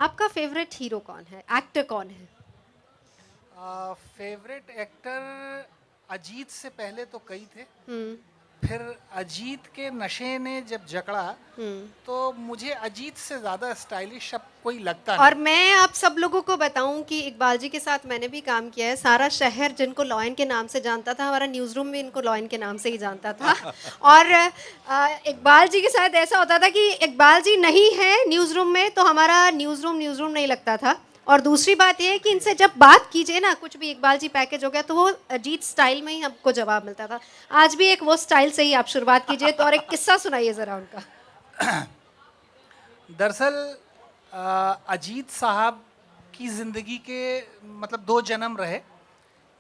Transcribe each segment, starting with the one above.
आपका favourite hero कौन है, एक्टर कौन है? फेवरेट एक्टर अजीत से पहले तो कई थे। हम्म। फिर अजीत के नशे ने जब जकड़ा तो मुझे अजीत से ज़्यादा स्टाइलिश अब कोई लगता और नहीं। मैं आप सब लोगों को बताऊं कि इकबाल जी के साथ मैंने भी काम किया है। सारा शहर जिनको लॉयन के नाम से जानता था, हमारा न्यूज़ रूम भी इनको लॉयन के नाम से ही जानता था। और इकबाल जी के साथ ऐसा होता था कि इकबाल जी नहीं है न्यूज़ रूम में तो हमारा न्यूज़ रूम नहीं लगता था। और दूसरी बात यह है कि इनसे जब बात कीजिए ना, कुछ भी इकबाल जी पैकेज हो गया तो वो अजीत स्टाइल में ही हमको जवाब मिलता था। आज भी एक वो स्टाइल से ही आप शुरुआत कीजिए, तो और एक किस्सा सुनाइए ज़रा उनका। दरअसल अजीत साहब की ज़िंदगी के मतलब दो जन्म रहे।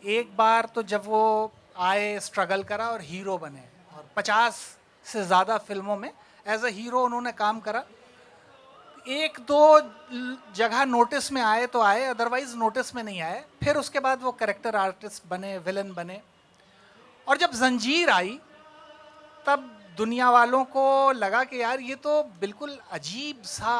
एक बार तो जब वो आए, स्ट्रगल करा और हीरो बने, और 50 से ज़्यादा फिल्मों में एज अ हीरो उन्होंने काम करा। एक दो जगह नोटिस में आए तो आए, अदरवाइज नोटिस में नहीं आए। फिर उसके बाद वो कैरेक्टर आर्टिस्ट बने, विलन बने। और जब जंजीर आई तब दुनिया वालों को लगा कि यार ये तो बिल्कुल अजीब सा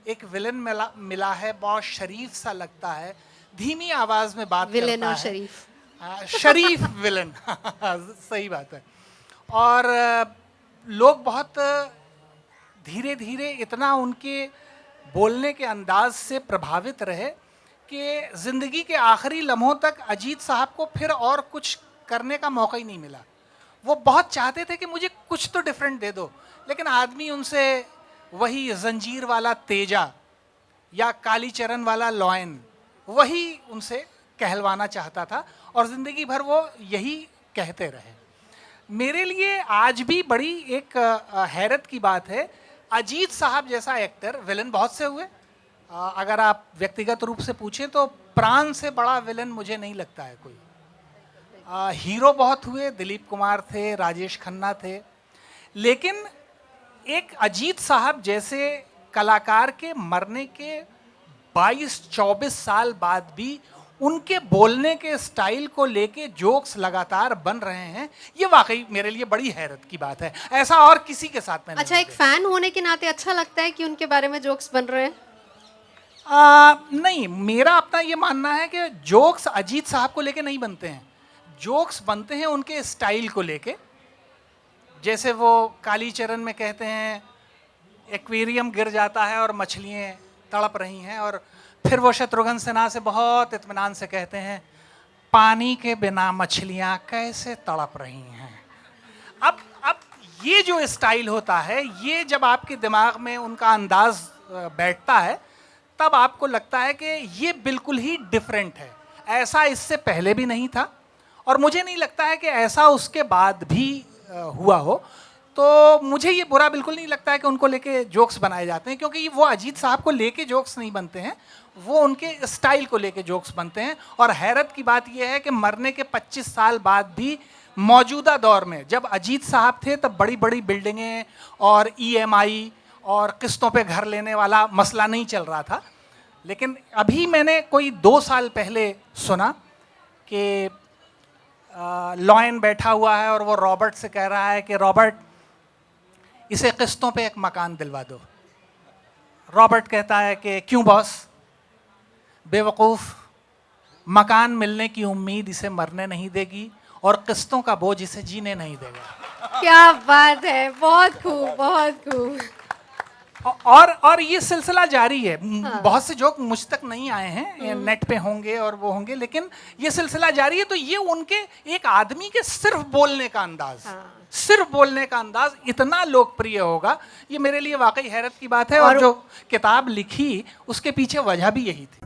एक विलन मिला है, बहुत शरीफ सा लगता है, धीमी आवाज में बात विलेन करता और है। शरीफ। शरीफ विलन सही बात है। और लोग बहुत धीरे धीरे इतना उनके बोलने के अंदाज से प्रभावित रहे कि ज़िंदगी के आखिरी लम्हों तक अजीत साहब को फिर और कुछ करने का मौका ही नहीं मिला। वो बहुत चाहते थे कि मुझे कुछ तो डिफरेंट दे दो, लेकिन आदमी उनसे वही जंजीर वाला तेजा या कालीचरण वाला लॉयन वही उनसे कहलवाना चाहता था, और ज़िंदगी भर वो यही कहते रहे। मेरे लिए आज भी बड़ी एक हैरत की बात है, अजीत साहब जैसा एक्टर, विलन बहुत से हुए। अगर आप व्यक्तिगत रूप से पूछें तो प्राण से बड़ा विलन मुझे नहीं लगता है कोई। हीरो बहुत हुए, दिलीप कुमार थे, राजेश खन्ना थे, लेकिन एक अजीत साहब जैसे कलाकार के मरने के 22-24 साल बाद भी उनके बोलने के स्टाइल को लेके जोक्स लगातार बन रहे हैं, ये वाकई मेरे लिए बड़ी हैरत की बात है। ऐसा और किसी के साथ मैंने अच्छा, एक फैन होने के नाते अच्छा लगता है कि उनके बारे में जोक्स बन रहे हैं? नहीं, मेरा अपना ये मानना है कि जोक्स अजीत साहब को लेके नहीं बनते हैं, जोक्स बनते हैं उनके स्टाइल को लेके। जैसे वो कालीचरण में कहते हैं एक्वेरियम गिर जाता है और मछलियाँ तड़प रही हैं, और फिर वो शत्रुघ्न सिन्हा से बहुत इत्मीनान से कहते हैं पानी के बिना मछलियाँ कैसे तड़प रही हैं। अब ये जो स्टाइल होता है, ये जब आपके दिमाग में उनका अंदाज बैठता है तब आपको लगता है कि ये बिल्कुल ही डिफरेंट है। ऐसा इससे पहले भी नहीं था, और मुझे नहीं लगता है कि ऐसा उसके बाद भी हुआ हो। तो मुझे ये बुरा बिल्कुल नहीं लगता है कि उनको लेके जोक्स बनाए जाते हैं, क्योंकि वो अजीत साहब को लेके जोक्स नहीं बनते हैं, वो उनके स्टाइल को लेके जोक्स बनते हैं। और हैरत की बात यह है कि मरने के 25 साल बाद भी मौजूदा दौर में, जब अजीत साहब थे तब बड़ी बड़ी बिल्डिंगें और ईएमआई और किस्तों पे घर लेने वाला मसला नहीं चल रहा था। लेकिन अभी मैंने कोई 2 साल पहले सुना कि लॉयन बैठा हुआ है और वो रॉबर्ट से कह रहा है कि रॉबर्ट, इसे किस्तों पे एक मकान दिलवा दो। रॉबर्ट कहता है कि क्यों बॉस? बेवकूफ़, मकान मिलने की उम्मीद इसे मरने नहीं देगी और किस्तों का बोझ इसे जीने नहीं देगा। क्या बात है, बहुत खूब, बहुत खूब। और ये सिलसिला जारी है। हाँ। बहुत से जोक मुझ तक नहीं आए हैं, नेट पे होंगे और वो होंगे, लेकिन ये सिलसिला जारी है। तो ये उनके एक आदमी के सिर्फ बोलने का अंदाज, हाँ। सिर्फ बोलने का अंदाज इतना लोकप्रिय होगा, ये मेरे लिए वाकई हैरत की बात है। और जो किताब लिखी उसके पीछे वजह भी यही थी।